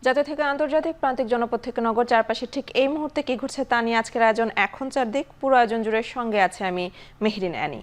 জাতীয় থেকে আন্তর্জাতিক, প্রান্তিক জনপদ থেকে নগর, চারপাশে ঠিক এই মুহূর্তে কি ঘটছে তা নিয়ে আজকের আয়োজন এখন চারদিক। পুরো আয়োজন জুড়ে সঙ্গে আছে আমি মেহরিন অ্যানি।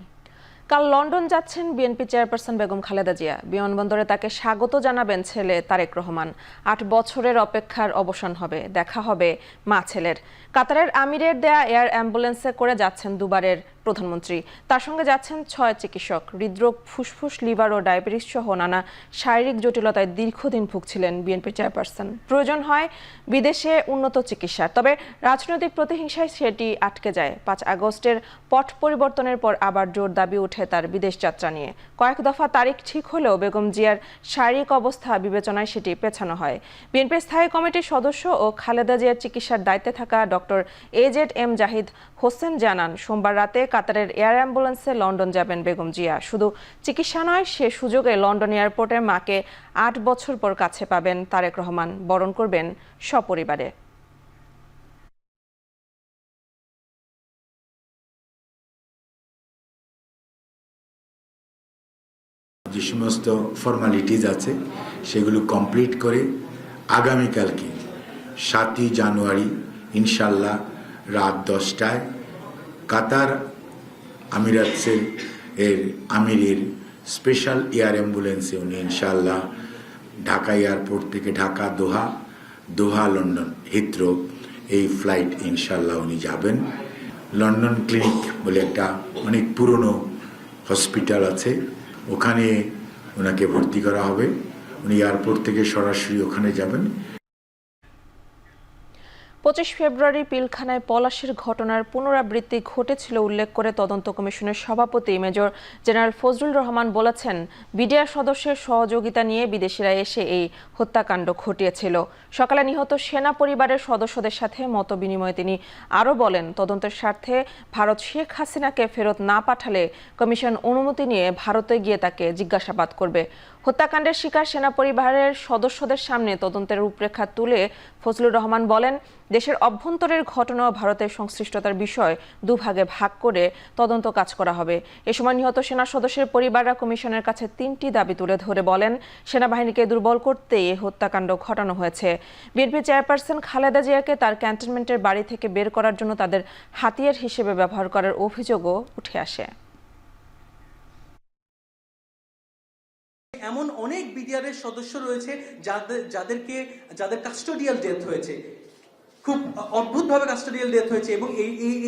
কাল লন্ডন যাচ্ছেন বিএনপি চেয়ারপারসন বেগম খালেদা জিয়া। বিমানবন্দরে তাকে স্বাগত জানাবেন ছেলে তারেক রহমান। ৮ বছরের অপেক্ষার অবসান হবে, দেখা হবে মা ছেলের। কাতারের আমিরের দেয়া এয়ার অ্যাম্বুলেন্সে করে যাচ্ছেন দুবারের প্রধানমন্ত্রী। তার সঙ্গে যাচ্ছেন ৬ চিকিৎসক। হৃদরোগ, ফুসফুস, লিভার ও ডায়াবেটিস সহ নানা শারীরিক জটিলতায় দীর্ঘদিন ভুগছিলেন বিএনপি চেয়ারপারসন। প্রয়োজন হয় বিদেশে উন্নত চিকিৎসার, তবে রাজনৈতিক প্রতিহিংসায় সেটি আটকে যায়। ৫ আগস্টের পট পরিবর্তনের পর আবার জোর দাবি ওঠে তার বিদেশ যাত্রা নিয়ে। কয়েক দফা তারিখ ঠিক হলেও বেগম জিয়ার শারীরিক অবস্থা বিবেচনায় সেটি পেছানো হয়। বিএনপির স্থায়ী কমিটির সদস্য ও খালেদা জিয়ার চিকিৎসার দায়িত্বে থাকা ডক্টর AZ-M জাহিদ হোসেন জানান, সোমবার রাতে কাতারের এয়ার অ্যাম্বুলেন্সে লন্ডন যাবেন বেগম জিয়া। শুধু চিকিৎসা নয়, সে সুযোগে লন্ডন এয়ারপোর্টে মাকে ৮ বছর পর কাছে পাবেন তারেক রহমান, বরণ করবেন সপরিবারে। যে সমস্ত ফর্মালিটিজ আছে সেগুলো কমপ্লিট করে আগামীকালকে ৭ই জানুয়ারি ইনশাল্লাহ রাত 10টায় কাতার আমিরাতসের আমিরের স্পেশাল এয়ার অ্যাম্বুলেন্সে উনি ইনশাল্লাহ ঢাকা এয়ারপোর্ট থেকে ঢাকা, দোহা লন্ডন, হিথ্রো এই ফ্লাইট ইনশাল্লাহ উনি যাবেন। লন্ডন ক্লিনিক বলে একটা অনেক পুরনো হসপিটাল আছে, ওখানে ওনাকে ভর্তি করা হবে। উনি এয়ারপোর্ট থেকে সরাসরি ওখানে যাবেন। ২৫ ফেব্রুয়ারি পিলখানায় পলাশির ঘটনার পুনরাবৃত্তি ঘটেছিল উল্লেখ করে তদন্ত কমিশনের সভাপতি মেজর জেনারেল ফজলুর রহমান বলেছেন, বিডিআর সদস্যের সহযোগিতা নিয়ে বিদেশিরা এসে এই হত্যাকাণ্ড ঘটিয়েছিল। সকালে নিহত সেনা পরিবারের সদস্যদের সাথে মতবিনিময়ে তিনি আরও বলেন, তদন্তের স্বার্থে ভারত শেখ হাসিনাকে ফেরত না পাঠালে কমিশন অনুমতি নিয়ে ভারতে গিয়ে তাকে জিজ্ঞাসাবাদ করবে। হত্যাকাণ্ডের শিকার সেনা পরিবারের সদস্যদের সামনে তদন্তের রূপরেখা তুলে ফজলুর রহমান বলেন, দেশের অভ্যন্তরের ঘটনা ও ভারতের সংশ্লিষ্টতার বিষয় দুভাগে ভাগ করে তদন্ত কাজ করা হবে। এ সময় নিহত সেনা সদস্যের পরিবাররা কমিশনের কাছে ৩টি দাবি তুলে ধরে বলেন, সেনাবাহিনীকে দুর্বল করতে এই হত্যাকাণ্ড ঘটানো হয়েছে। বিএনপি চেয়ারপারসন খালেদা জিয়াকে তার ক্যান্টনমেন্টের বাড়ি থেকে বের করার জন্য তাদের হাতিয়ার হিসেবে ব্যবহার করার অভিযোগও উঠে আসে। এমন অনেক বিডিআরের সদস্য রয়েছে যাদের কাস্টোডিয়াল ডেথ হয়েছে, খুব অদ্ভুতভাবে কাস্টোডিয়াল ডেথ হয়েছে, এবং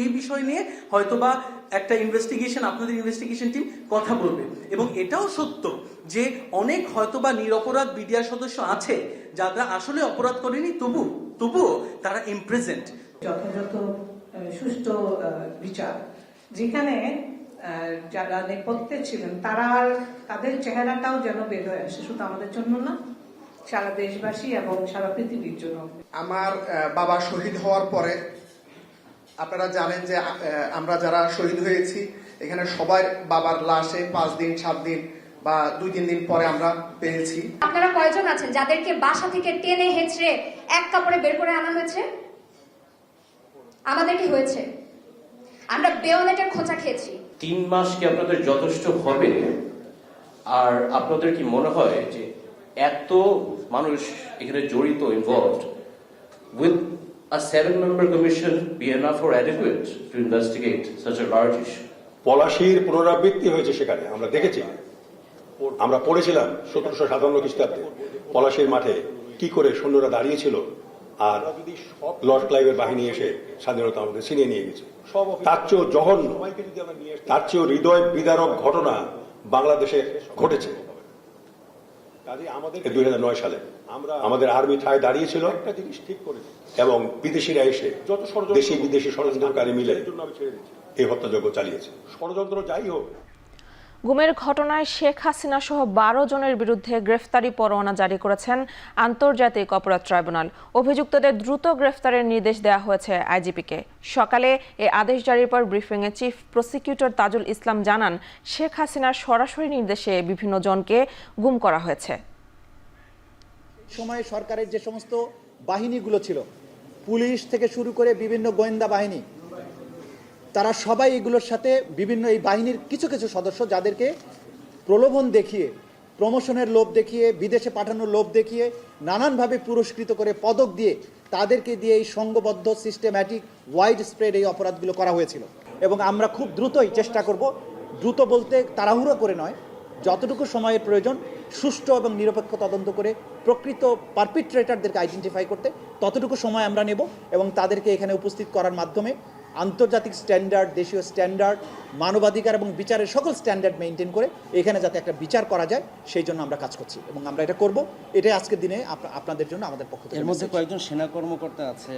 এই বিষয় নিয়ে হয়তোবা একটা ইনভেস্টিগেশন, আপনাদের ইনভেস্টিগেশন টিম কথা বলবে। এবং এটাও সত্য যে অনেক হয়তোবা নিরপরাধ বিডিআর সদস্য আছে যারা আসলে অপরাধ করেনি, তবুও তারা ইমপ্রেজেন্ট। যথাযথ সুষ্ঠু বিচার, যেখানে যারা নেপথ্যে ছিলেন তাদের চেহারাটাও যেন বের হয়ে আসে, শুধু আমাদের জন্য না, সারা দেশবাসী এবং সারা পৃথিবীর জন্য। আমার বাবা শহীদ হওয়ার পরে আপনারা জানেন যে আমরা যারা শহীদ হয়েছি এখানে সবাই বাবার লাশে 5 দিন 7 দিন বা 2-3 দিন পরে আমরা পেয়েছি। আপনারা কয়জন আছেন যাদেরকে বাসা থেকে টেনে হেঁচড়ে এক কাপড়ে বের করে আনা হয়েছে? আমাদের কি হয়েছে? আমরা বেয়নেটের খোঁচা খেয়েছি। 3 মাস কি আপনাদের যথেষ্ট হবে? আর আপনাদের কি মনে হয় যে এত মানুষ এখানে জড়িত, involved, with a 7-member commission be enough or adequate to investigate such a large issue? পলাশির পুনরাবৃত্তি হয়েছে, সেখানে আমরা দেখেছি, আমরা পড়েছিলাম 1757 খ্রিস্টাব্দে পলাশির মাঠে কি করে সৈন্যরা দাঁড়িয়েছিল আর লর্ড ক্লাইভের বাহিনী এসে স্বাধীনতা আমাদের ছিনিয়ে নিয়ে গেছে। তার চেয়েও জঘন্য, তার চেয়েও হৃদয় বিদারক ঘটনা বাংলাদেশে ঘটেছে। 2009 সালে আমাদের আর্মি ঠায় দাঁড়িয়েছিল এবং বিদেশিরা এসে দেশি বিদেশি ষড়যন্ত্রকারী মিলে এই হত্যাযজ্ঞ চালিয়েছে। ষড়যন্ত্র যাই হোক, গুমের ঘটনায় শেখ হাসিনা সহ 12 জনের বিরুদ্ধে গ্রেফতারি পরোয়ানা জারি করেছেন আন্তর্জাতিক অপরাধ ট্রাইব্যুনাল। অভিযুক্তদের দ্রুত গ্রেফতারের নির্দেশ দেওয়া হয়েছে আইজিপিকে। সকালে এ আদেশ জারির পর ব্রিফিংয়ে চিফ প্রসিকিউটর তাজুল ইসলাম জানান, শেখ হাসিনার সরাসরি নির্দেশে বিভিন্ন জনকে গুম করা হয়েছে। সময়ে সরকারের যে সমস্ত বাহিনীগুলো ছিল, পুলিশ থেকে শুরু করে বিভিন্ন গোয়েন্দা বাহিনী, তারা সবাই এগুলোর সাথে বিভিন্ন এই বাহিনীর কিছু কিছু সদস্য যাদেরকে প্রলোভন দেখিয়ে প্রমোশনের লোভ দেখিয়ে, বিদেশে পাঠানোর লোভ দেখিয়ে, নানানভাবে পুরস্কৃত করে পদক দিয়ে তাদেরকে দিয়ে এই সংঘবদ্ধ সিস্টেম্যাটিক ওয়াইড স্প্রেড এই অপরাধগুলো করা হয়েছিল। এবং আমরা খুব দ্রুতই চেষ্টা করব, দ্রুত বলতে তাড়াহুড়ো করে নয়, যতটুকু সময়ের প্রয়োজন সুষ্ঠু এবং নিরপেক্ষ তদন্ত করে প্রকৃত পারপিট্রেটারদেরকে আইডেন্টিফাই করতে ততটুকু সময় আমরা নেব এবং তাদেরকে এখানে উপস্থিত করার মাধ্যমে আন্তর্জাতিক স্ট্যান্ডার্ড, দেশীয় স্ট্যান্ডার্ড, মানবাধিকার এবং বিচারের সকল স্ট্যান্ডার্ড মেনটেন করে এখানে যাতে একটা বিচার করা যায় সেই জন্য আমরা কাজ করছি এবং আমরা এটা করব। এটাই আজকের দিনে আপনাদের জন্য আমাদের পক্ষ থেকে। এর মধ্যে কয়েকজন সেনা কর্মকর্তা আছে,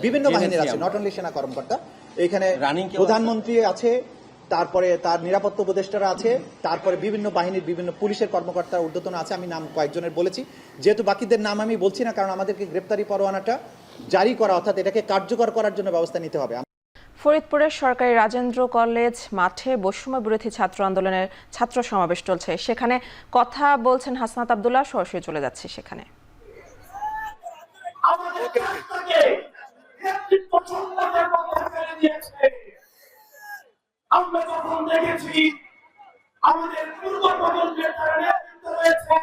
বিভিন্ন বাহিনীর আছে, নট অনলি সেনা কর্মকর্তা। এখানে প্রধানমন্ত্রী আছে, তারপরে তার নিরাপত্তা উপদেষ্টারা আছে, তারপরে বিভিন্ন বাহিনীর বিভিন্ন পুলিশের কর্মকর্তা ঊর্ধ্বতন আছে। আমি নাম কয়েকজনের বলেছি, যেহেতু বাকিদের নাম আমি বলছি না, কারণ আমাদেরকে গ্রেপ্তারি পরোয়ানাটা জারি করা, অর্থাৎ এটাকে কার্যকর করার জন্য ব্যবস্থা নিতে হবে। ফরিদপুরের সরকারি রাজেন্দ্র কলেজ মাঠে বৈষম্য বিরোধী ছাত্র আন্দোলনের ছাত্র সমাবেশ চলছে। সেখানে কথা বলছেন হাসনাত আব্দুল্লাহ, সরাসরি চলে যাচ্ছে সেখানে। আমরা যখন দেখেছি আমাদের পূর্ব প্রজন্মের যারা নেতৃত্ব রয়েছে,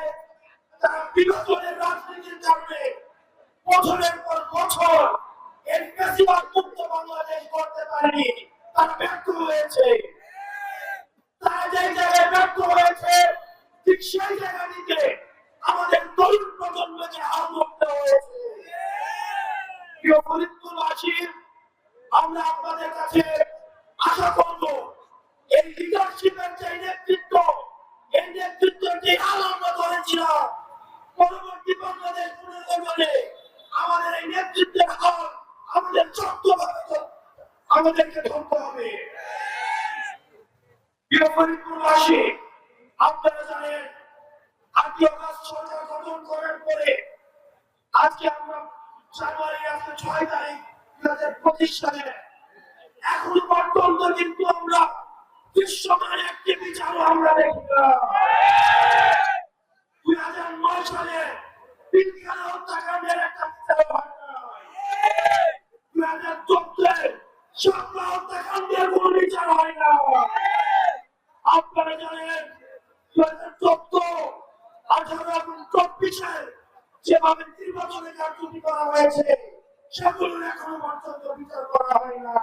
তারা বিভাজনের রাজনীতির কারণে বছরের পর বছর এই বেশিরভাগ মুক্ত বাংলাদেশ করতে পারেনি, তারা ব্যর্থ হয়েছে। তারা যে জায়গায় ব্যর্থ হয়েছে, ঠিক সেই জায়গাটিতে আমাদের তরুণ প্রজন্মকে হাত ধরতে হয়েছে। প্রিয় ফরিদপুরবাসী, আমরা আপনাদের কাছে আশা করব এই লিডারশিপের যে নেতৃত্ব, এই নেতৃত্বের যে হাল আমরা ধরেছিলাম, পরবর্তী বাংলাদেশ পুনর্গঠনে আমাদের এই নেতৃত্বের হাল আমাদের শক্তভাবে আমাদেরকে ধরতে হবে। প্রিয় ফরিদপুরবাসী, আপনারা জানেন 8 আগস্ট সরকার গঠন করার পরে আজকে আমরা জানুয়ারি, আজকে 6 তারিখ 2025 সালে এখনো পর্যন্ত কিন্তু আমরা বিশ্বমান একটি বিচারও আমরা দেখি না। 2009 সালে পিলখানা হত্যাকাণ্ডের একটা বিচার হয় না। 2014 শাপলা হত্যাকাণ্ডের কোনো বিচার হয় না। আপনারা জানেন 2014, 18 এবং 24 যেভাবে নির্বাচনে কারচুপি করা হয়েছে, সেগুলোর এখনো পর্যন্ত বিচার করা হয় না।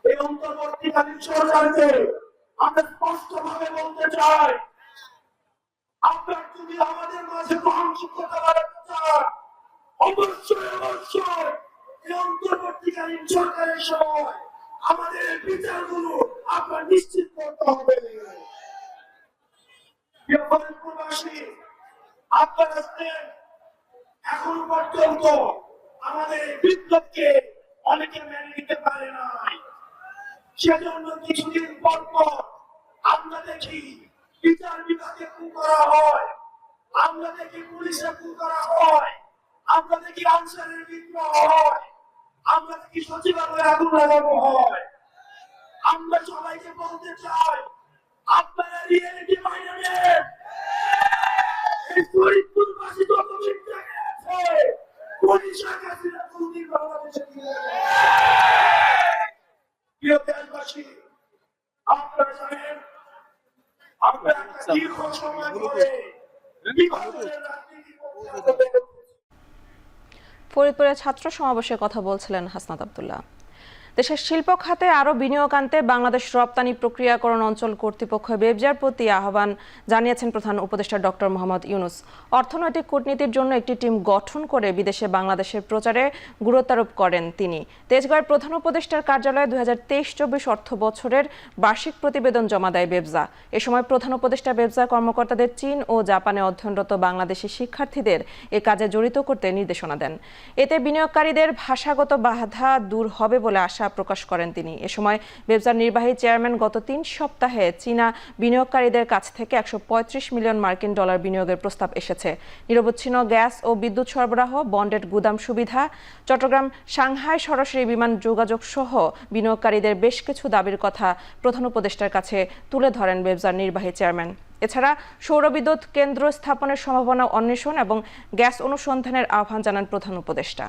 এই অন্তর্বর্তীকালীন সরকারকে আমরা স্পষ্টভাবে বলতে চাই, আপনার যদি আমাদের মাঝে সহনশীলতা বাড়াতে চান, অবশ্যই অবশ্যই এই অন্তর্বর্তীকালীন সরকারের সময় আমাদের এই বিচারগুলো আপনার নিশ্চিত করতে হবে। ফরিদপুরবাসী, আপনারা জানেন এখনো পর্যন্ত আমাদের এই বিপ্লবকে অনেকে মেনে নিতে পারে নাই। সেজন্য কিছুদিন পর পর আমরা দেখি বিচার বিভাগে কু করা হয়, আমরা দেখি পুলিশে কু করা হয়, আমরা দেখি আনসারের বিদ্রোহ হয়, আমরা দেখি সচিবালয়ে আগুন লাগানো হয়। আমরা সবাইকে বলতে চাই, আপনারা রিয়েলিটি মাইনে নেন। এই ফরিদপুরবাসী যত মিথ্যা গেছে, পুলিশের কাছে কোনদিন বাংলাদেশে ফিরে যাবে। প্রিয় দেশবাসী, আপনারা জানেন আমরা একটা দীর্ঘ সময় ধরে বিভাজনের রাজনীতি করতে। ফরিদপুরে ছাত্র সমাবেশে কথা বলছিলেন হাসনাত আব্দুল্লাহ। দেশের শিল্প খাতে আরও বিনিয়োগ আনতে বাংলাদেশ রপ্তানি প্রক্রিয়াকরণ অঞ্চল কর্তৃপক্ষ বেবজার প্রতি আহ্বান জানিয়েছেন প্রধান উপদেষ্টা ডক্টর মোহাম্মদ ইউনূস। অর্থনৈতিক কূটনীতির জন্য একটি টিম গঠন করে বিদেশে বাংলাদেশের প্রচারে গুরুত্বারোপ করেন তিনি। তেজগাঁওয়ের প্রধান উপদেষ্টার কার্যালয়ে 2023-24 অর্থ বছরের বার্ষিক প্রতিবেদন জমা দেয় বেবজা। এ সময় প্রধান উপদেষ্টা বেবজা কর্মকর্তাদের চীন ও জাপানে অধ্যয়নরত বাংলাদেশি শিক্ষার্থীদের এ কাজে জড়িত করতে নির্দেশনা দেন। এতে বিনিয়োগকারীদের ভাষাগত বাধা দূর হবে বলে আশা প্রকাশ করেন তিনি। এ সময় বেবজার নির্বাহী চেয়ারম্যান গত 3 সপ্তাহে চীনা বিনিয়োগকারীদের কাছ থেকে 135 মিলিয়ন মার্কিন ডলার বিনিয়োগের প্রস্তাব এসেছে। নিরবচ্ছিন্ন গ্যাস ও বিদ্যুৎ সরবরাহ, বন্ডেড গুদাম সুবিধা, চট্টগ্রাম সাংহাই সরাসরি বিমান যোগাযোগ সহ বিনিয়োগকারীদের বেশ কিছু দাবির কথা প্রধান উপদেষ্টার কাছে তুলে ধরেন বেবজার নির্বাহী চেয়ারম্যান। এছাড়া সৌরবিদ্যুৎ কেন্দ্র স্থাপনের সম্ভাবনা অন্বেষণ এবং গ্যাস অনুসন্ধানের আহ্বান জানান প্রধান উপদেষ্টা।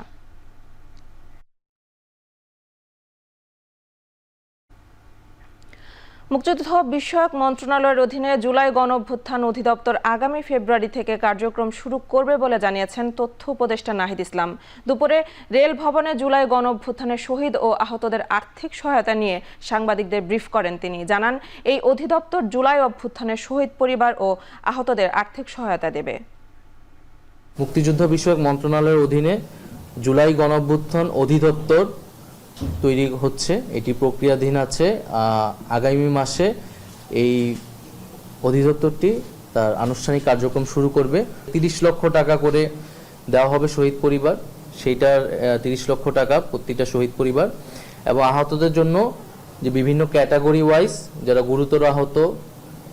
মুক্তিযুদ্ধ বিষয়ক মন্ত্রণালয়ের অধীনে জুলাই গণঅভ্যুত্থান অধিদপ্তর আগামী ফেব্রুয়ারি থেকে কার্যক্রম শুরু করবে বলে জানিয়েছেন তথ্য উপদেষ্টা নাহিদ ইসলাম। দুপুরে রেল ভবনে জুলাই গণঅভ্যুত্থানের শহীদ ও আহতদের আর্থিক সহায়তা নিয়ে সাংবাদিকদের ব্রিফ করেন তিনি। জানান, এই অধিদপ্তর জুলাই অভ্যুত্থানের শহীদ পরিবার ও আহতদের আর্থিক সহায়তা দেবে। মুক্তিযুদ্ধ বিষয়ক মন্ত্রণালয়ের অধীনে জুলাই গণঅভ্যুত্থান অধিদপ্তর তৈরি হচ্ছে, এটি প্রক্রিয়াধীন আছে। আগামী মাসে এই অধিদপ্তরটি তার আনুষ্ঠানিক কার্যক্রম শুরু করবে। 30 লক্ষ টাকা করে দেওয়া হবে শহীদ পরিবার, সেইটার 30 লক্ষ টাকা প্রত্যেকটা শহীদ পরিবার, এবং আহতদের জন্য যে বিভিন্ন ক্যাটাগরি ওয়াইজ যারা গুরুতর আহত,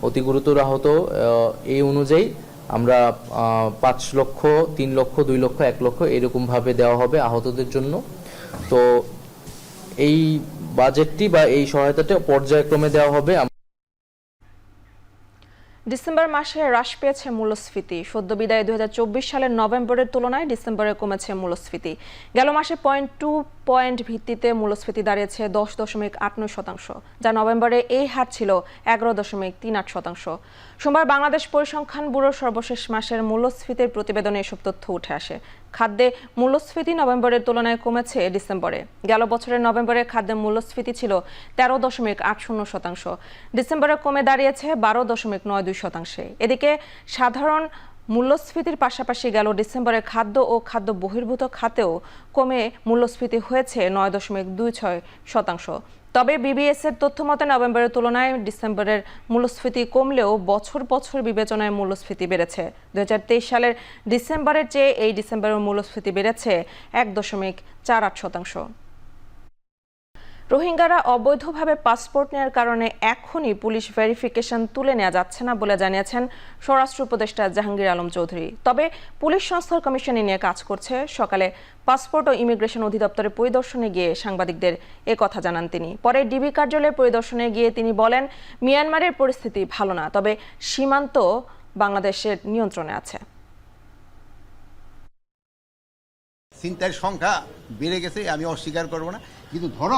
অতি গুরুতর আহত, এই অনুযায়ী আমরা 5 লক্ষ, 3 লক্ষ, 2 লক্ষ, 1 লক্ষ এরকমভাবে দেওয়া হবে আহতদের জন্য। তো এই বাজেটটি বা এই সহায়তাটা পর্যায়ক্রমে দেওয়া হবে। ডিসেম্বর মাসে হ্রাস পেয়েছে মূল্যস্ফীতি। সদ্য বিদায় 2024 সালের নভেম্বরের তুলনায় ডিসেম্বরে কমেছে মূল্যস্ফীতি। গেল মাসে 0.2 পয়েন্ট ভিত্তিতে মূল্যস্ফীতি দাঁড়িয়েছে 10.89%, যা নভেম্বরে এই হার ছিল 11.38%। সোমবার বাংলাদেশ পরিসংখ্যান ব্যুরোর সর্বশেষ মাসের মূল্যস্ফীতির প্রতিবেদনে এসব তথ্য উঠে আসে। খাদ্যে মূল্যস্ফীতি নভেম্বরের তুলনায় কমেছে ডিসেম্বরে। গেল বছরের নভেম্বরে খাদ্যের মূল্যস্ফীতি ছিল 13.80%, ডিসেম্বরে কমে দাঁড়িয়েছে 12.92%। এদিকে সাধারণ মূল্যস্ফীতির পাশাপাশি গেল ডিসেম্বরে খাদ্য ও খাদ্য বহির্ভূত খাতেও কমে মূল্যস্ফীতি হয়েছে 9.26%। তবে বিবিএস এর তথ্য মতে নভেম্বরের তুলনায় ডিসেম্বরের মূল্যস্ফীতি কমলেও বছর বছর বিবেচনায় মূল্যস্ফীতি বেড়েছে। 2023 সালের ডিসেম্বরের চেয়ে এই ডিসেম্বরের মূল্যস্ফীতি বেড়েছে 1.48%। রোহিঙ্গারা অবৈধভাবে পাসপোর্ট নেওয়ার কারণে এখনই পুলিশ ভেরিফিকেশন তুলে নেওয়া যাচ্ছে না বলে জানিয়েছেন স্বরাষ্ট্র উপদেষ্টা জাহাঙ্গীর আলম চৌধুরী। তবে পুলিশ সংস্কার কমিশন নিয়ে কাজ করছে। সকালে পাসপোর্ট ও ইমিগ্রেশন অধিদপ্তরে পরিদর্শনে গিয়ে সাংবাদিকদের কথা জানান তিনি। পরে ডিবি কার্যালয়ে পরিদর্শনে গিয়ে তিনি বলেন, মিয়ানমারের পরিস্থিতি ভালো না, তবে সীমান্ত বাংলাদেশের নিয়ন্ত্রণে আছে। ছিনতাইয়ের সংখ্যা বেড়ে গেছে, আমি অস্বীকার করব না, কিন্তু ধরা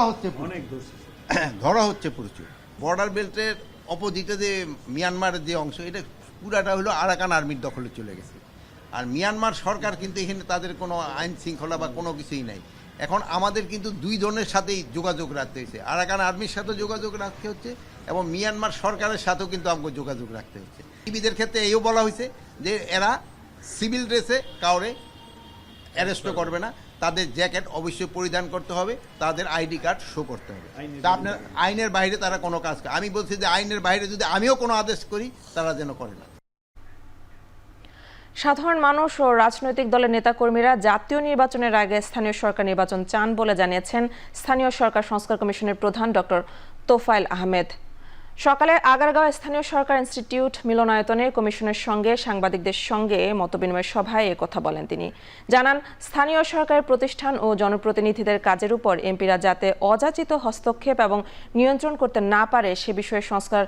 হচ্ছে প্রচুর। বর্ডার বেল্টের অপোজিটে যে মিয়ানমারের যে অংশ, এটা পুরাটা হলো আরাকান আর্মির দখলে চলে গেছে। আর মিয়ানমার সরকার কিন্তু এখানে তাদের কোনো আইন শৃঙ্খলা বা কোনো কিছুই নাই। এখন আমাদের কিন্তু দুই ধরনের সাথেই যোগাযোগ রাখতে হচ্ছে, আরাকান আর্মির সাথেও যোগাযোগ রাখতে হচ্ছে এবং মিয়ানমার সরকারের সাথেও কিন্তু আমাকে যোগাযোগ রাখতে হচ্ছে। সিভিলদের ক্ষেত্রে এও বলা হয়েছে যে এরা সিভিল ড্রেসে কাউরে অ্যারেস্টও করবে না, তাদের জ্যাকেট অবশ্যই পরিধান করতে হবে, তাদের আইডি কার্ড শো করতে হবে। তা আপনার আইনের বাইরে তারা কোনো কাজ করে, আমি বলছি যে আইনের বাইরে যদি আমিও কোনো আদেশ করি তারা যেন করে না। সাধারণ মানুষ ও রাজনৈতিক দলের নেতাকর্মীরা জাতীয় নির্বাচনের আগে স্থানীয় সরকার নির্বাচন চান বলে জানিয়েছেন স্থানীয় সরকার সংস্কার কমিশনের প্রধান ডক্টর তোফায়েল আহমেদ। সকালে আগারগাঁও স্থানীয় সরকার ইনস্টিটিউট মিলনায়তনে কমিশনের সঙ্গে সাংবাদিকদের সঙ্গে মতবিনিময় সভায় কথা বলেন তিনি। জানান, স্থানীয় সরকারের প্রতিষ্ঠান ও জনপ্রতিনিধিদের কাজের উপর এমপিরা যাতে অযাচিত হস্তক্ষেপ এবং নিয়ন্ত্রণ করতে না পারে সে বিষয়ে সংস্কার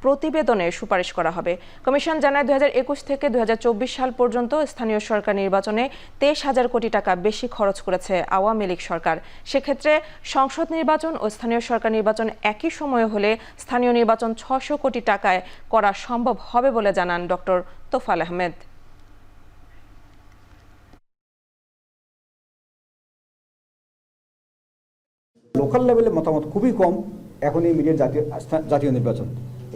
প্রতিবেদনে সুপারিশ করা হবে। কমিশন জানায় 2021 থেকে 2024 সাল পর্যন্ত স্থানীয় সরকার নির্বাচনে 23,000 কোটি টাকা বেশি খরচ করেছে আওয়ামী লীগ সরকার। সেক্ষেত্রে সংসদ নির্বাচন ও স্থানীয় সরকার নির্বাচন একই সময়ে হলে স্থানীয় নির্বাচন 600 কোটি টাকায় করা সম্ভব হবে বলে জানান ডক্টর তোফায়েল আহমেদ। লোকাল লেভেলে মতামত খুবই কম। এখন এই মিডিয়ার জাতীয় নির্বাচন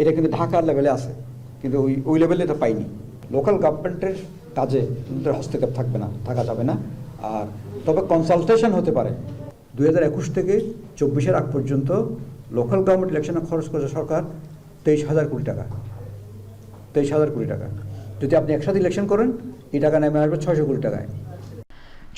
এটা কিন্তু ঢাকার লেভেলে আছে, কিন্তু ওই লেভেলে এটা পাইনি। লোকাল গভর্নমেন্টের কাজে হস্তক্ষেপ থাকবে না, থাকা যাবে না। আর তবে কনসালটেশন হতে পারে। 2021 থেকে 24-এর আগ পর্যন্ত লোকাল গভর্নমেন্ট ইলেকশনে খরচ করেছে সরকার 23,000 কোটি টাকা। 23,000 কোটি টাকা যদি আপনি একসাথে ইলেকশন করেন, এই টাকা নেমে আসবে 600 কোটি টাকায়।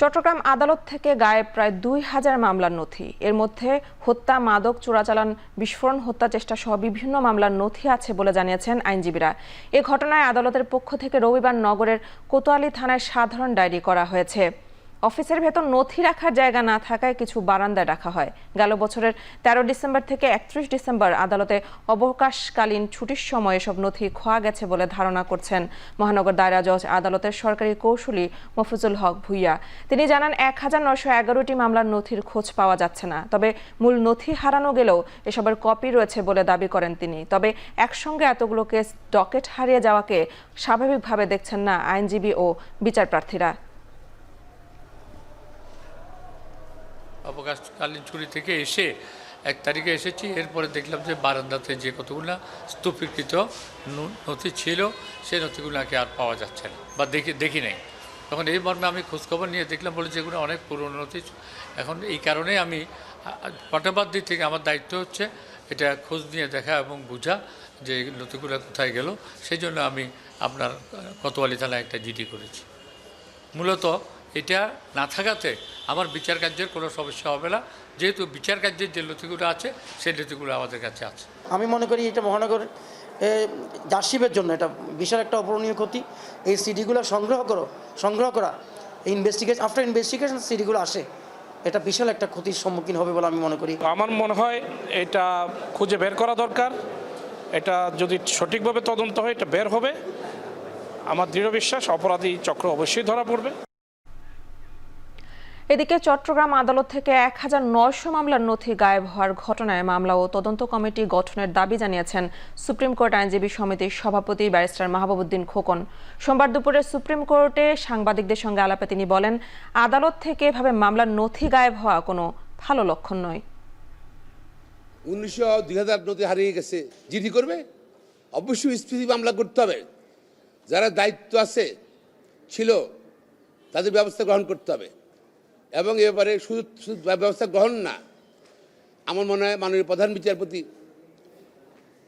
চট্টগ্রাম আদালত থেকে গায়েব প্রায় 2000 মামলার নথি। এর মধ্যে হত্যা, মাদক চোরাচালান, বিস্ফোরণ, হত্যা চেষ্টা সহ বিভিন্ন মামলার নথি আছে বলে জানিয়েছেন আইনজীবীরা। এ ঘটনায় আদালতের পক্ষ থেকে রবিবার নগরের কোতোয়ালি থানায় সাধারণ ডায়েরি করা হয়েছে। অফিসের ভেতর নথি রাখার জায়গা না থাকায় কিছু বারান্দায় রাখা হয়। গেল বছরের 13 ডিসেম্বর থেকে 31 ডিসেম্বর আদালতে অবকাশকালীন ছুটির সময় এসব নথি খোয়া গেছে বলে ধারণা করছেন মহানগর দায়রা জজ আদালতের সরকারি কৌঁসুলি মফিজুল হক ভুইয়া। তিনি জানান 1911টি মামলার নথির খোঁজ পাওয়া যাচ্ছে না, তবে মূল নথি হারানো গেলেও এসবের কপি রয়েছে বলে দাবি করেন তিনি। তবে একসঙ্গে এতগুলো কেস ডকেট হারিয়ে যাওয়াকে স্বাভাবিকভাবে দেখছেন না আইনজীবী ও বিচার প্রার্থীরা। অবকাশকালীন ছুটি থেকে এসে 1 তারিখে এসেছি, এরপরে দেখলাম যে বারান্দাতে যে কতগুলো স্তূপীকৃত নথি ছিল সেই নথিগুলোকে আর পাওয়া যাচ্ছে না বা দেখি নাই। তখন এই মর্মে আমি খোঁজখবর নিয়ে দেখলাম বলে যেগুলো অনেক পুরনো নথি। এখন এই কারণে আমি পাটাবাদ দিক থেকে আমার দায়িত্ব হচ্ছে এটা খোঁজ নিয়ে দেখা এবং বোঝা যে নথিগুলো কোথায় গেল। সেই জন্য আমি আপনার কোতোয়ালি থানায় একটা জিডি করেছি। মূলত এটা না থাকাতে আমার বিচার কার্যের কোনো সমস্যা হবে না, যেহেতু বিচার কার্যের যে নথিগুলো আছে সেই নথিগুলো আমাদের কাছে আছে। আমি মনে করি এটা মহানগর জার্সিপের জন্য এটা বিশাল একটা অপূরণীয় ক্ষতি। এই সিডিগুলো সংগ্রহ করা আফটার ইনভেস্টিগেশন সিডিগুলো আসে, এটা বিশাল একটা ক্ষতির সম্মুখীন হবে বলে আমি মনে করি। আমার মনে হয় এটা খুঁজে বের করা দরকার। এটা যদি সঠিকভাবে তদন্ত হয় এটা বের হবে। আমার দৃঢ় বিশ্বাস অপরাধী চক্র অবশ্যই ধরা পড়বে। এদিকে চট্টগ্রাম আদালত থেকে 1900 মামলার নথি গায়েব হওয়ার ঘটনায় মামলা ও তদন্ত কমিটি গঠনের দাবি জানিয়েছেন সুপ্রিম কোর্ট আইনজীবী সমিতির সভাপতি ব্যারিস্টার মাহবুবউদ্দিন খোকন। সোমবার দুপুরে সুপ্রিম কোর্টে সাংবাদিকদের সঙ্গে আলাপে তিনি বলেন, আদালত থেকে এভাবে মামলার নথি গায়েব হওয়া কোনো ভালো লক্ষণ নয়। 2000 নথি হারিয়ে গেছে, জিডি করবে? অবশ্যই স্পিসি মামলা করতে হবে। যারা দায়িত্ব আছে ছিল তাদের ব্যবস্থা গ্রহণ করতে হবে এবং এ ব্যাপারে শুধু ব্যবস্থা গ্রহণ না, আমার মনে হয় মাননীয় প্রধান বিচারপতি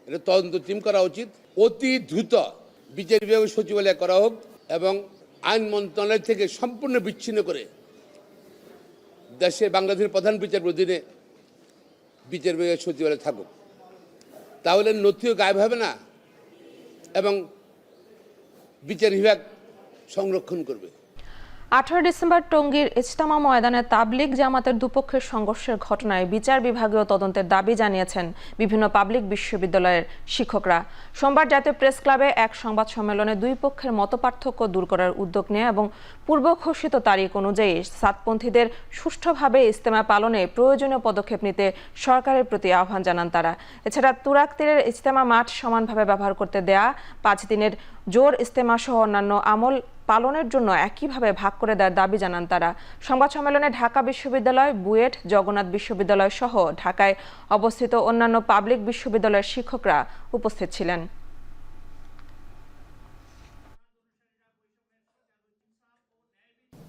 এটা তদন্ত টিম করা উচিত। অতি দ্রুত বিচার বিভাগের সচিবালয় করা হোক এবং আইন মন্ত্রণালয় থেকে সম্পূর্ণ বিচ্ছিন্ন করে দেশে বাংলাদেশের প্রধান বিচারপতির অধীনে বিচার বিভাগের সচিবালয় থাকুক। তাহলে নথিও গায়েব হবে না এবং বিচার বিভাগ সংরক্ষণ করবে। 18 ডিসেম্বর টঙ্গীর ইজতেমা ময়দানে তাবলিগ জামাতের দুপক্ষের সংঘর্ষের ঘটনায় বিচার বিভাগীয় তদন্তের দাবি জানিয়েছেন বিভিন্ন পাবলিক বিশ্ববিদ্যালয়ের শিক্ষকরা। সোমবার জাতীয় প্রেস ক্লাবে এক সংবাদ সম্মেলনে দুই পক্ষের মতপার্থক্য দূর করার উদ্যোগ নেয় এবং পূর্ব ঘোষিত তারিখ অনুযায়ী সাতপন্থীদের সুষ্ঠুভাবে ইজতেমা পালনে প্রয়োজনীয় পদক্ষেপ নিতে সরকারের প্রতি আহ্বান জানান তারা। এছাড়া তুরাগ তীরের ইজতেমা মাঠ সমানভাবে ব্যবহার করতে দেয়া, 5 দিনের জোর ইজতেমা সহ অন্যান্য আমল পালনের জন্য একইভাবে ভাগ করে দেওয়ার দাবি জানান তারা। সংবাদ সম্মেলনে ঢাকা বিশ্ববিদ্যালয়, বুয়েট, জগন্নাথ বিশ্ববিদ্যালয় সহ ঢাকায় অবস্থিত অন্যান্য পাবলিক বিশ্ববিদ্যালয়ের শিক্ষকরা উপস্থিত ছিলেন।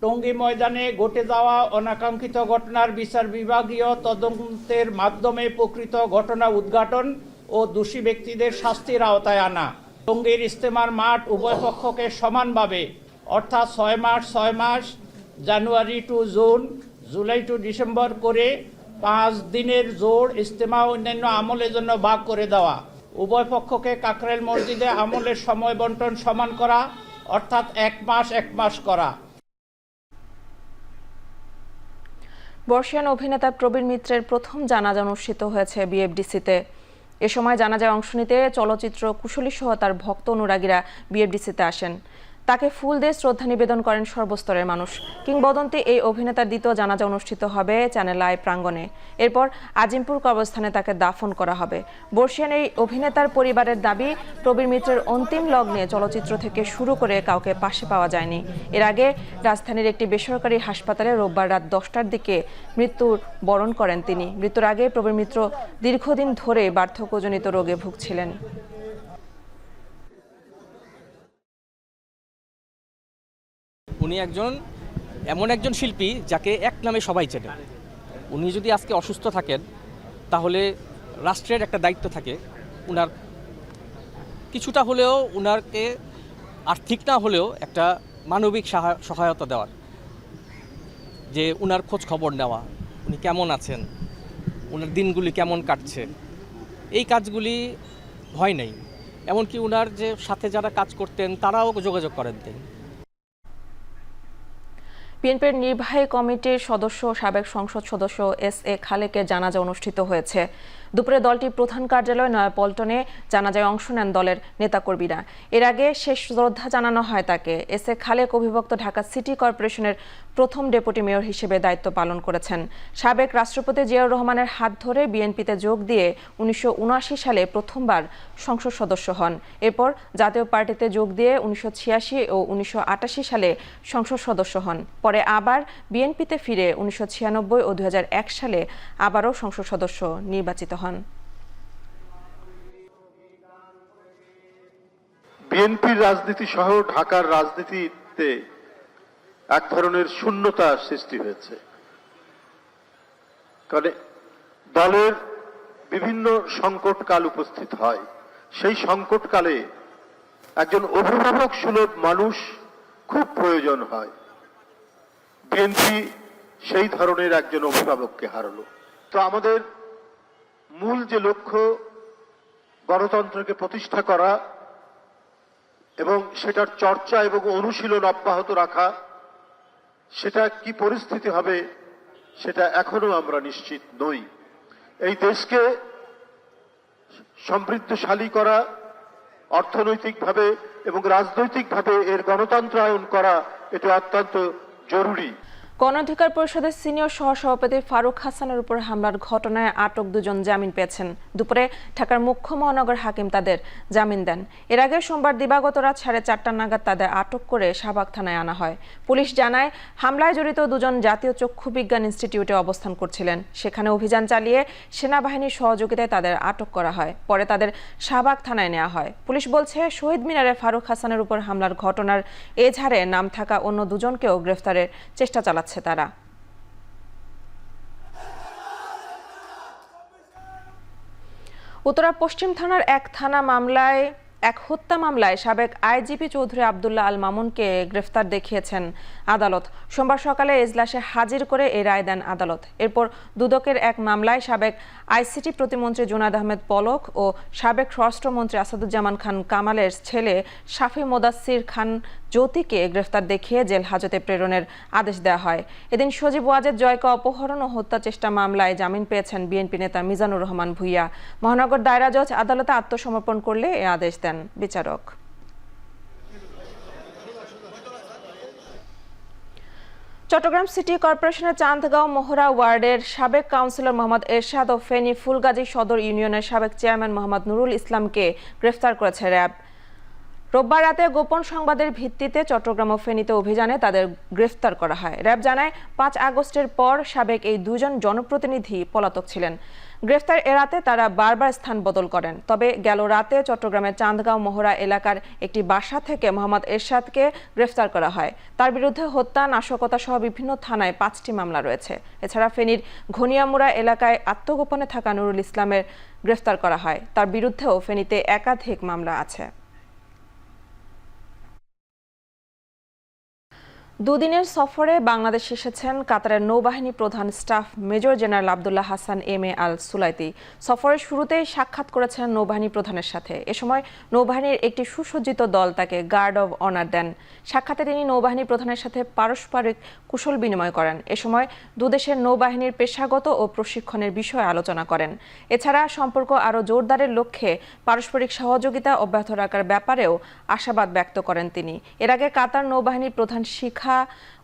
টঙ্গী ময়দানে ঘটে যাওয়া অনাকাঙ্ক্ষিত ঘটনার বিচার বিভাগীয় তদন্তের মাধ্যমে প্রকৃত ঘটনা উদ্ঘাটন ও দোষী ব্যক্তিদের শাস্তির আওতায় আনা। টঙ্গীর ইজতেমার মাঠ উভয় পক্ষকে সমানভাবে অর্থাৎ 6 মাস January to June, July to December করে 5 দিনের জোর ইজতেমা অন্যান্য আমলের জন্য ভাগ করে দেওয়া। উভয় পক্ষকে কাকরাইল মসজিদে আমলের সময় বন্টন সমান করা, অর্থাৎ 1 মাস করা। বর্ষিয়ান অভিনেতা প্রবীর মিত্রের প্রথম জানাজা অনুষ্ঠিত হয়েছে বিএফডিসিতে। এ সময় জানাজায় অংশ নিতে চলচ্চিত্র কুশলী সহ তার ভক্ত অনুরাগীরা বিএফডিসিতে আসেন। তাকে ফুল দিয়ে শ্রদ্ধা নিবেদন করেন সর্বস্তরের মানুষ। কিংবদন্তি এই অভিনেতার দ্বিতীয় জানাজা অনুষ্ঠিত হবে চ্যানেল আই প্রাঙ্গণে। এরপর আজিমপুর কবরস্থানে তাকে দাফন করা হবে। বর্ষিয়ান এই অভিনেতার পরিবারের দাবি, প্রবীর মিত্রের অন্তিম লগ্নে চলচ্চিত্র থেকে শুরু করে কাউকে পাশে পাওয়া যায়নি। এর আগে রাজধানীর একটি বেসরকারি হাসপাতালে রোববার রাত 10টার দিকে মৃত্যুর বরণ করেন তিনি। মৃত্যুর আগে প্রবীর মিত্র দীর্ঘদিন ধরে বার্ধক্যজনিত রোগে ভুগছিলেন। উনি এমন একজন শিল্পী যাকে এক নামে সবাই চেনে। উনি যদি আজকে অসুস্থ থাকেন তাহলে রাষ্ট্রের একটা দায়িত্ব থাকে উনার কিছুটা হলেও উনারকে আর্থিক না হলেও একটা মানবিক সহায়তা দেওয়ার, যে উনার খোঁজ খবর নেওয়া, উনি কেমন আছেন, উনার দিনগুলি কেমন কাটছে, এই কাজগুলি হয় নাই। এমনকি উনার যে সাথে যারা কাজ করতেন তারাও যোগাযোগ করেন। বিএনপির নির্বাহী কমিটির সদস্য সাবেক সংসদ সদস্য এস.এ. খালেকের জানাজা অনুষ্ঠিত হয়েছে। দুপুরে দলটির প্রধান কার্যালয় নয়াপল্টনে জানাজায় অংশ নেন দলের নেতাকর্মীরা। এর আগে শেষ শ্রদ্ধা জানানো হয় তাকে। এস.এ. খালেক অবিভক্ত ঢাকা সিটি কর্পোরেশনের প্রথম ডেপুটি মেয়র হিসেবে দায়িত্ব পালন করেছেন। সাবেক রাষ্ট্রপতি জিয়াউর রহমানের হাত ধরে বিএনপিতে যোগ দিয়ে 1979 সালে প্রথমবার সংসদ সদস্য হন। এরপর জাতীয় পার্টিতে যোগ দিয়ে 1986 ও 1988 সালে সংসদ সদস্য হন। পরে আবার বিএনপিতে ফিরে 1996 ও 2001 সালে আবারও সংসদ সদস্য নির্বাচিত হন। বিএনপির রাজনীতি সহ ঢাকার রাজনীতিতে এক ধরনের শূন্যতা সৃষ্টি হয়েছে। কারণ দলের বিভিন্ন সংকটকাল উপস্থিত হয়, সেই সংকটকালে একজন অভিভাবক সুলভ মানুষ খুব প্রয়োজন হয়। বিএনপি সেই ধরনের একজন অভিভাবককে হারালো। তো আমাদের মূল যে লক্ষ্য গণতন্ত্রকে প্রতিষ্ঠা করা এবং সেটার চর্চা এবং অনুশীলন অব্যাহত রাখা, সেটা কি পরিস্থিতি হবে সেটা এখনো আমরা নিশ্চিত নই। এই দেশকে সমৃদ্ধশালী করা, অর্থনৈতিকভাবে এবং রাজনৈতিকভাবে এর গণতন্ত্রায়ন করা এটা অত্যন্ত জরুরি। গণ অধিকার পরিষদের সিনিয়র সহসভাপতি ফারুক হাসানের উপর হামলার ঘটনায় আটক দুজন জামিন পেয়েছেন। দুপুরে ঢাকার মুখ্য মহানগর হাকিম তাদের জামিন দেন। এর আগে সোমবার দিবাগত রাত 4:30 নাগাদ তাদের আটক করে শাহবাগ থানায় আনা হয়। পুলিশ জানায়, হামলায় জড়িত দুজন জাতীয় চক্ষু বিজ্ঞান ইনস্টিটিউটে অবস্থান করছিলেন। সেখানে অভিযান চালিয়ে সেনাবাহিনীর সহযোগিতায় তাদের আটক করা হয়। পরে তাদের শাহবাগ থানায় নেওয়া হয়। পুলিশ বলছে, শহীদ মিনারে ফারুক হাসানের উপর হামলার ঘটনার এজাহারে নাম থাকা অন্য দুজনকেও গ্রেফতারের চেষ্টা চালাচ্ছে তারা। উত্তরা পশ্চিম থানার এক হত্যা মামলায় সাবেক আইজিপি চৌধুরী আব্দুল্লাহ আল মামুনকে গ্রেফতার দেখিয়েছেন আদালত। সোমবার সকালে এজলাসে হাজির করে এই রায় দেন আদালত। এরপর দুদকের এক মামলায় সাবেক আইসিটি প্রতিমন্ত্রী জুনায়েদ আহমেদ পলক ও সাবেক স্বরাষ্ট্রমন্ত্রী আসাদুজ্জামান খান কামালের ছেলে শাফি মোদাচ্ছির খান জ্যোতিকে গ্রেফতার দেখিয়ে জেল হাজতে প্রেরণের আদেশ দেওয়া হয়। এদিন সজীব ওয়াজেদ জয়কে অপহরণ ও হত্যা চেষ্টা মামলায় জামিন পেয়েছেন বিএনপি নেতা মিজানুর রহমান ভূঁইয়া। মহানগর দায়রা জজ আদালতে আত্মসমর্পণ করলে এ আদেশ দেন বিচারক। চট্টগ্রাম সিটি কর্পোরেশনের চান্দগাঁও মোহরা ওয়ার্ডের সাবেক কাউন্সিলর মোহাম্মদ এরশাদ ও ফেনী ফুলগাজী সদর ইউনিয়নের সাবেক চেয়ারম্যান মোহাম্মদ নুরুল ইসলামকে গ্রেফতার করেছে র্যাব। রোববার রাতে গোপন সংবাদের ভিত্তিতে চট্টগ্রাম ও ফেনীতে অভিযানে তাদের গ্রেফতার করা হয়। র্যাব জানায়, 5 আগস্টের পর সাবেক এই দুজন জনপ্রতিনিধি পলাতক ছিলেন। গ্রেফতার এড়াতে তারা বারবার স্থান বদল করেন। তবে গেল রাতে চট্টগ্রামের চান্দগাঁও মোহরা এলাকার একটি বাসা থেকে মোহাম্মদ এরশাদকে গ্রেফতার করা হয়। তার বিরুদ্ধে হত্যা, নাশকতা সহ বিভিন্ন থানায় 5টি মামলা রয়েছে। এছাড়া ফেনীর ঘনিয়ামুড়া এলাকায় আত্মগোপনে থাকা নুরুল ইসলামের গ্রেফতার করা হয়। তার বিরুদ্ধেও ফেনীতে একাধিক মামলা আছে। দুদিনের সফরে বাংলাদেশ এসেছেন কাতারের নৌবাহিনী প্রধান staff major general Abdullah Hassan M A Al Sulaiti. সফরের শুরুতেই সাক্ষাৎ করেছেন নৌবাহিনী প্রধানের সাথে। এ সময় নৌবাহিনীর একটি সুসজ্জিত দল তাকে গার্ড অব অনার দেন। সাক্ষাতে তিনি নৌবাহিনী প্রধানের সাথে পারস্পরিক কুশল বিনিময় করেন। এ সময় দুদেশের নৌবাহিনীর পেশাগত ও প্রশিক্ষণের বিষয়ে আলোচনা করেন। এছাড়া সম্পর্ক আরও জোরদারের লক্ষ্যে পারস্পরিক সহযোগিতা অব্যাহত রাখার ব্যাপারেও আশাবাদ ব্যক্ত করেন তিনি। এর আগে কাতার নৌবাহিনীর প্রধান শিখা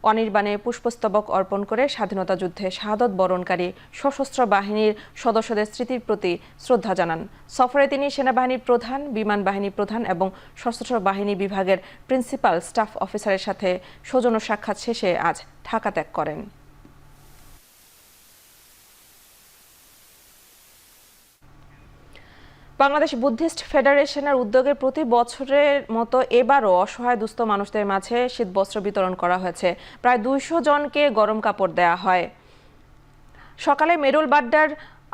অনির্বাণে পুষ্পস্তবক অর্পণ করে স্বাধীনতা যুদ্ধে শাহাদত বরণকারী সশস্ত্র বাহিনীর সদস্যদের স্মৃতির প্রতি শ্রদ্ধা জানান। সফরে তিনি সেনাবাহিনীর প্রধান, বিমান বাহিনী প্রধান এবং সশস্ত্র বাহিনী বিভাগের প্রিন্সিপাল স্টাফ অফিসারের সাথে সৌজন্য সাক্ষাৎ শেষে আজ ঢাকা ত্যাগ করেন। বাংলাদেশ বুদ্ধিস্ট ফেডারেশনের উদ্যোগে প্রতি বছরের মতো এবারও অসহায় দুস্থ মানুষদের মাঝে শীতবস্ত্র বিতরণ করা হয়েছে। প্রায় 200 জনকে গরম কাপড় দেয়া হয়। সকালে মেরুল বাড্ডার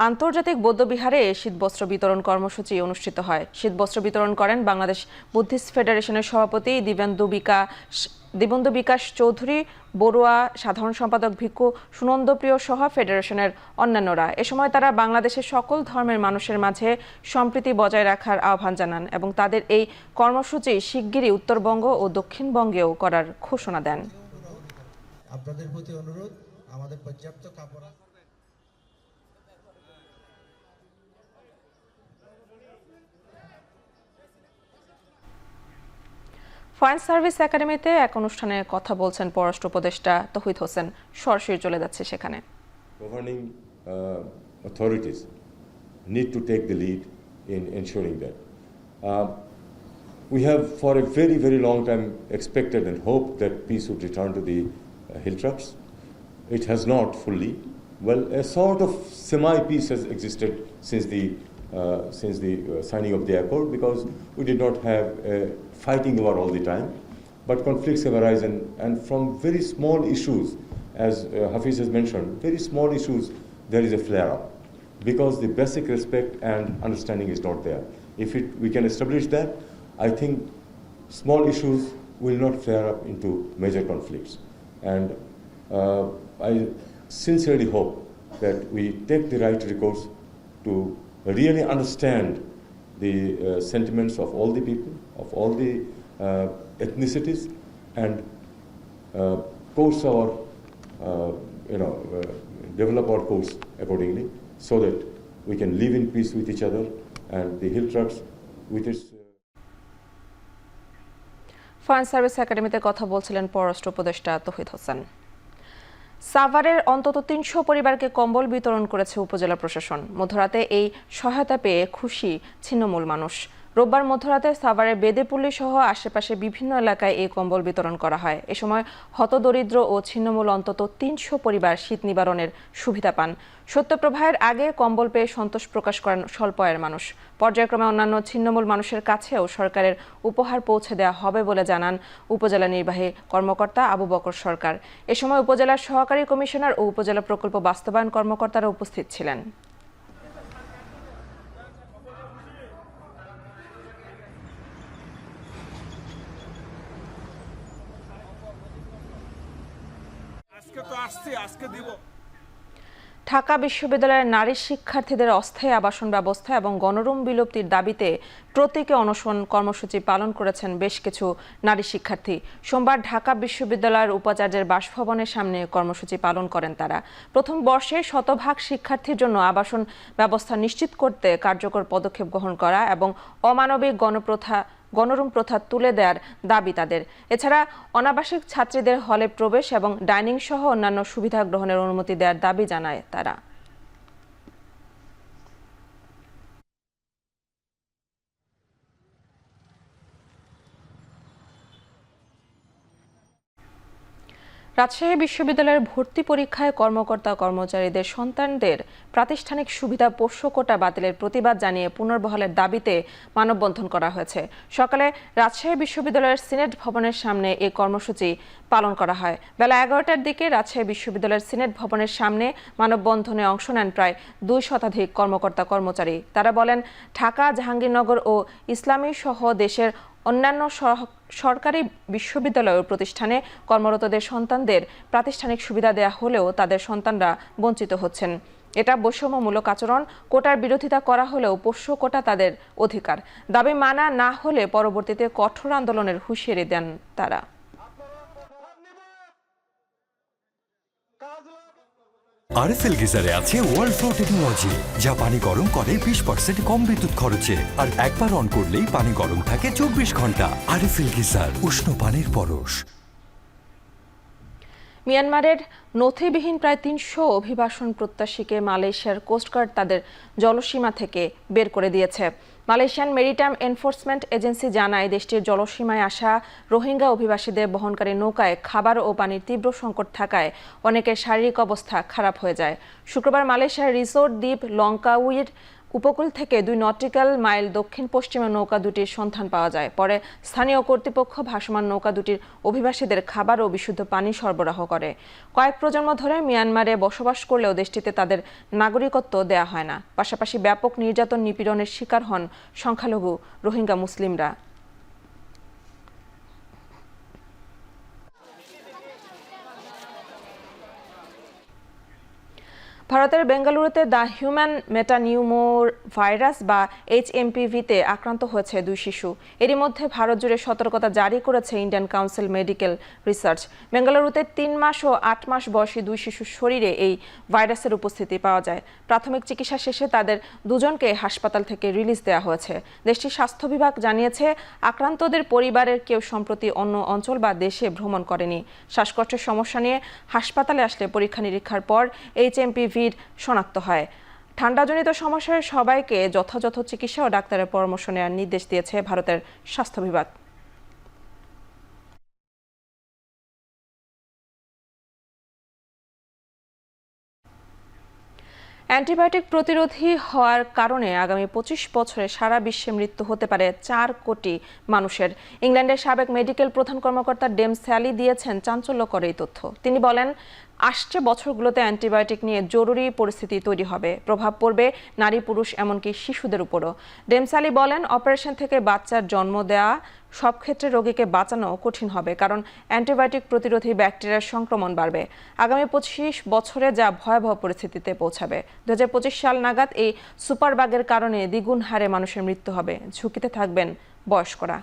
আন্তর্জাতিক বৌদ্ধবিহারে শীতবস্ত্র বিতরণ কর্মসূচি অনুষ্ঠিত হয়। শীতবস্ত্র বিতরণ করেন বাংলাদেশ বুদ্ধিস্ট ফেডারেশনের সভাপতি দিবেন্দু বিকাশ চৌধুরী বড়ুয়া, সাধারণ সম্পাদক ভিক্ষু সুনন্দপ্রিয় সহ ফেডারেশনের অন্যান্যরা। এ সময় তারা বাংলাদেশের সকল ধর্মের মানুষের মাঝে সম্প্রীতি বজায় রাখার আহ্বান জানান এবং তাদের এই কর্মসূচি শিগগিরই উত্তরবঙ্গ ও দক্ষিণবঙ্গেও করার ঘোষণা দেন। আপনাদের প্রতি অনুরোধ, আমাদের পর্যাপ্ত কাপড় ফায়ার সার্ভিস একাডেমিতে এক অনুষ্ঠানে কথা বলছেন পররাষ্ট্র উপদেষ্টা তৌহিদ হোসেন। সরাসরি চলে যাচ্ছে সেখানে। Governing authorities need to take the lead in ensuring that. We have for a very, very long time expected and hoped that peace would return to the hill tracts. It has not fully. Well, a sort of semi-peace has existed since the signing of the accord, because we did not have fighting war all the time, but conflicts have arisen, and from very small issues, as Hafiz has mentioned, very small issues, there is a flare-up, because the basic respect and understanding is not there. If we can establish that, I think small issues will not flare up into major conflicts. And I sincerely hope that we take the right recourse to really understand the sentiments of all the people, of all the ethnicities, and course our, develop our course accordingly, so that we can live in peace with each other, and the hill tracts with its fire service একাডেমিতে কথা বলছিলেন পররাষ্ট্র উপদেষ্টা তৌহিদ হোসেন। সাভারের অন্তত 300 পরিবারকে কম্বল বিতরণ করেছে উপজেলা প্রশাসন। মধ্যরাতে এই সহায়তা পেয়ে খুশি ছিন্নমূল মানুষ। রোববার মধ্যরাতে সাভারের বেদেপল্লী সহ আশেপাশে বিভিন্ন এলাকায় এই কম্বল বিতরণ করা হয়। এ সময় হতদরিদ্র ও ছিন্নমূল অন্তত 300 পরিবার শীত নিবারণের সুবিধা পান। সত্যপ্রবাহের আগে কম্বল পেয়ে সন্তোষ প্রকাশ করেন স্বল্প আয়ের মানুষ। পর্যায়ক্রমে অন্যান্য ছিন্নমূল মানুষের কাছেও সরকারের উপহার পৌঁছে দেওয়া হবে বলে জানান উপজেলা নির্বাহী কর্মকর্তা আবু বকর সরকার। এ সময় উপজেলার সহকারী কমিশনার ও উপজেলা প্রকল্প বাস্তবায়ন কর্মকর্তারা উপস্থিত ছিলেন। ঢাকা বিশ্ববিদ্যালয়ের নারী শিক্ষার্থীদের অস্থায়ী আবাসন ব্যবস্থা এবং গণরুম বিলুপ্তির দাবিতে প্রতীকী অনশন কর্মসূচি পালন করেছেন বেশ কিছু নারী শিক্ষার্থী। সোমবার ঢাকা বিশ্ববিদ্যালয়ের উপাচার্যের বাসভবনের সামনে কর্মসূচি পালন করেন তারা। প্রথম বর্ষে 100% শিক্ষার্থীর জন্য আবাসন ব্যবস্থা নিশ্চিত করতে কার্যকর পদক্ষেপ গ্রহণ করা এবং অমানবিক গণরুম প্রথা তুলে দেওয়ার দাবি তাদের। এছাড়া অনাবাসিক ছাত্রীদের হলে প্রবেশ এবং ডাইনিং সহ অন্যান্য সুবিধা গ্রহণের অনুমতি দেওয়ার দাবি জানায় তারা। রাজশাহী বিশ্ববিদ্যালয়ের ভর্তি পরীক্ষায় কর্মকর্তা কর্মচারীদের সন্তানদের প্রাতিষ্ঠানিক সুবিধা পোষ্য কোটা বাতিলের প্রতিবাদ জানিয়ে পুনর্বহালের দাবিতে মানববন্ধন করা হয়েছে। সকালে রাজশাহী বিশ্ববিদ্যালয়ের সিনেট ভবনের সামনে এই কর্মসূচি পালন করা হয়। বেলা 11টার দিকে রাজশাহী বিশ্ববিদ্যালয়ের সিনেট ভবনের সামনে মানববন্ধনে অংশ নেন প্রায় 2 শতাধিক কর্মকর্তা কর্মচারী। তারা বলেন, ঢাকা, জাহাঙ্গীরনগর ও ইসলামী সহ দেশের অন্যান্য সরকারি বিশ্ববিদ্যালয় ও প্রতিষ্ঠানে কর্মরতদের সন্তানদের প্রাতিষ্ঠানিক সুবিধা দেয়া হলেও তাদের সন্তানরা বঞ্চিত হচ্ছেন। এটা বৈষম্যমূলক আচরণ। কোটার বিরোধিতা করা হলেও পোষ্য কোটা তাদের অধিকার। দাবি মানা না হলে পরবর্তীতে কঠোর আন্দোলনের হুঁশিয়ারি দেন তারা। আরএফএল গিজারে আছে ওয়ার্ল্ড ফ্লো টেকনোলজি, যা পানি গরম করে 20% কম বিদ্যুৎ খরচে, আর একবার অন করলেই পানি গরম থাকে 24 ঘন্টা। আরএফএল গিজার, উষ্ণ পানির পরশ। মিয়ানমারের নথিবিহীন প্রায় 300 অভিবাসন প্রত্যাশীকে মালয়েশিয়ার কোস্টগার্ড তাদের জলসীমা থেকে বের করে দিয়েছে। মালয়েশিয়ান মেরিটাইম এনফোর্সমেন্ট এজেন্সি জানায়, দেশটির জলসীমায় আসা রোহিঙ্গা অভিবাসীদের বহনকারী নৌকায় খাবার ও পানির তীব্র সংকট থাকায় অনেকের শারীরিক অবস্থা খারাপ হয়ে যায়। শুক্রবার মালয়েশিয়ার রিসোর্ট দ্বীপ লঙ্কাউইর উপকূল থেকে 2 নটিক্যাল মাইল দক্ষিণ পশ্চিমে নৌকা দুটির সন্ধান পাওয়া যায়। পরে স্থানীয় কর্তৃপক্ষ ভাসমান নৌকা দুটির অভিবাসীদের খাবার ও বিশুদ্ধ পানি সরবরাহ করে। কয়েক প্রজন্ম ধরে মিয়ানমারে বসবাস করলেও দেশটিতে তাদের নাগরিকত্ব দেয়া হয় না। পাশাপাশি ব্যাপক নির্যাতন নিপীড়নের শিকার হন সংখ্যালঘু রোহিঙ্গা মুসলিমরা। ভারতের বেঙ্গালুরুতে দ্য হিউম্যান মেটানিউমোর ভাইরাস বা HMPV-তে আক্রান্ত হয়েছে 2 শিশু। এরই মধ্যে ভারত জুড়ে সতর্কতা জারি করেছে ইন্ডিয়ান কাউন্সিল মেডিকেল রিসার্চ। বেঙ্গালুরুতে 3 মাস ও 8 মাস বয়সী 2 শিশুর শরীরে এই ভাইরাসের উপস্থিতি পাওয়া যায়। প্রাথমিক চিকিৎসা শেষে তাদের দুজনকে হাসপাতাল থেকে রিলিজ দেওয়া হয়েছে। দেশটির স্বাস্থ্য বিভাগ জানিয়েছে, আক্রান্তদের পরিবারের কেউ সম্প্রতি অন্য অঞ্চল বা দেশে ভ্রমণ করেনি। শ্বাসকষ্টের সমস্যা নিয়ে হাসপাতালে আসলে পরীক্ষা নিরীক্ষার পর HMPV শনাক্ত হয়। ঠান্ডাজনিত সমস্যায় সবাইকে যথাযথ চিকিৎসা ও ডাক্তারের পরামর্শ নেওয়ার নির্দেশ দিয়েছে ভারতের স্বাস্থ্য বিভাগ। অ্যান্টিবায়োটিক প্রতিরোধী হওয়ার কারণে আগামী 25 বছরে সারা বিশ্বে মৃত্যু হতে পারে 4 কোটি মানুষের। ইংল্যান্ডের সাবেক মেডিকেল প্রধান কর্মকর্তা ডেম স্যালি দিয়েছেন চাঞ্চল্যকর এই তথ্য। তিনি বলেন, আসছে বছরগুলোতে অ্যান্টিবায়োটিক নিয়ে জরুরি পরিস্থিতি তৈরি হবে, প্রভাব পড়বে নারী পুরুষ এমনকি শিশুদের উপরও। ডেম স্যালি বলেন, অপারেশন থেকে বাচ্চার জন্ম দেওয়া সব ক্ষেত্রে রোগীকে বাঁচানো কঠিন হবে, কারণ অ্যান্টিবায়োটিক প্রতিরোধী ব্যাকটেরিয়ার সংক্রমণ বাড়বে। আগামী 25 বছরে যা ভয়াবহ পরিস্থিতিতে পৌঁছাবে। 2025 সাল নাগাদ এই সুপারবাগের কারণে দ্বিগুণ হারে মানুষের মৃত্যু হবে। ঝুঁকিতে থাকবেন বয়স্করা।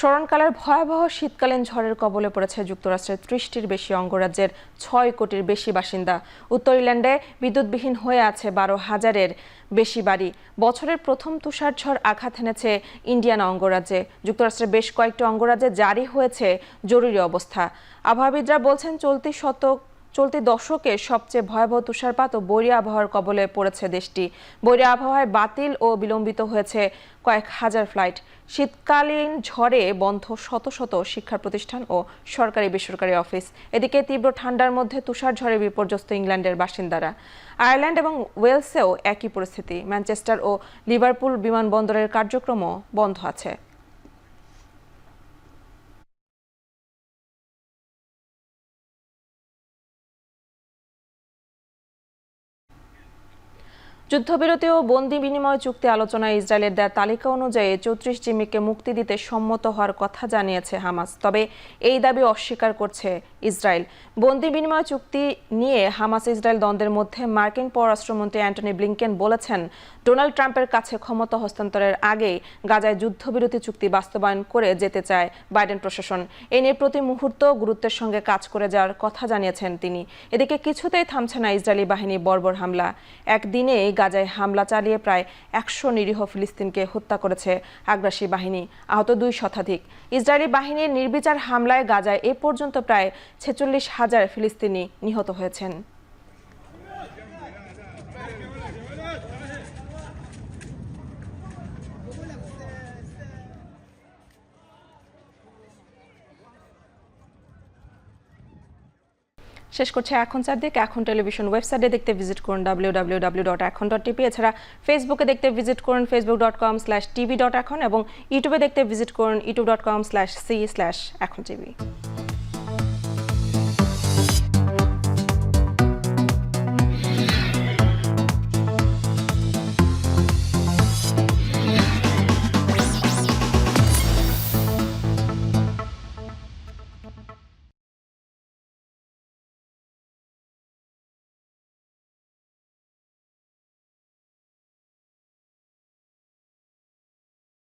স্মরণকালের ভয়াবহ শীতকালীন ঝড়ের কবলে পড়েছে যুক্তরাষ্ট্রের 30টির বেশি অঙ্গরাজ্যের 6 কোটির বেশি বাসিন্দা। উত্তর ইংল্যান্ডে বিদ্যুৎবিহীন হয়ে আছে 12,000-এর বেশি বাড়ি। বছরের প্রথম তুষারঝড় আঘাত এনেছে ইন্ডিয়ানা অঙ্গরাজ্যে। যুক্তরাষ্ট্রের বেশ কয়েকটি অঙ্গরাজ্যে জারি হয়েছে জরুরি অবস্থা। আবহাওয়াবিদরা বলছেন, চলতি দশকে সবচেয়ে ভয়াবহ তুষারপাত ও বৈরী আবহাওয়ার কবলে পড়েছে দেশটি। বৈরী আবহাওয়ায় বাতিল ও বিলম্বিত হয়েছে কয়েক হাজার ফ্লাইট। শীতকালীন ঝড়ে বন্ধ শত শত শিক্ষা প্রতিষ্ঠান ও সরকারি বেসরকারি অফিস। এদিকে তীব্র ঠান্ডার মধ্যে তুষারঝড়ে বিপর্যস্ত ইংল্যান্ডের বাসিন্দারা। আয়ারল্যান্ড এবং ওয়েলসেও একই পরিস্থিতি। ম্যানচেস্টার ও লিভারপুল বিমানবন্দরের কার্যক্রমও বন্ধ আছে। যুদ্ধবিরতি ও বন্দি বিনিময় চুক্তি আলোচনায় ইসরায়েলের দেয়া তালিকা অনুযায়ী 34 জিম্মিকে মুক্তি দিতে সম্মত হওয়ার কথা জানিয়েছে হামাস। তবে এই দাবি অস্বীকার করছে ইসরায়েল। বন্দি বিনিময় চুক্তি নিয়ে হামাস ইসরায়েল দ্বন্দ্বের মধ্যে মার্কিন পররাষ্ট্রমন্ত্রী অ্যান্টনি ব্লিংকেন বলেছেন, ডোনাল্ড ট্রাম্পের কাছে ক্ষমতা হস্তান্তরের আগেই গাজায় যুদ্ধবিরতি চুক্তি বাস্তবায়ন করে যেতে চায় বাইডেন প্রশাসন। এ নিয়ে প্রতি মুহূর্ত গুরুত্বের সঙ্গে কাজ করে যাওয়ার কথা জানিয়েছেন তিনি। এদিকে কিছুতেই থামছে না ইসরায়েলি বাহিনী বর্বর হামলা। একদিনে গাজায় হামলা চালিয়ে প্রায় 100 নিরীহ ফিলিস্তিনকে হত্যা করেছে আগ্রাসী বাহিনী। আহত 2 শতাধিক। ইসরায়েলি বাহিনীর নির্বিচার হামলায় গাজায় এ পর্যন্ত প্রায় 46,000 ফিলিস্তিনি নিহত হয়েছেন। শেষ করছে এখন চারদিক। এখন টেলিভিশন ওয়েবসাইটে দেখতে ভিজিট করুন www.ekhon.tv। এছাড়া ফেসবুকে দেখতে ভিজিট করুন facebook.com/tv.ekhon এবং ইউটিউবে দেখতে ভিজিট করুন youtube.com/c/ekhon tv।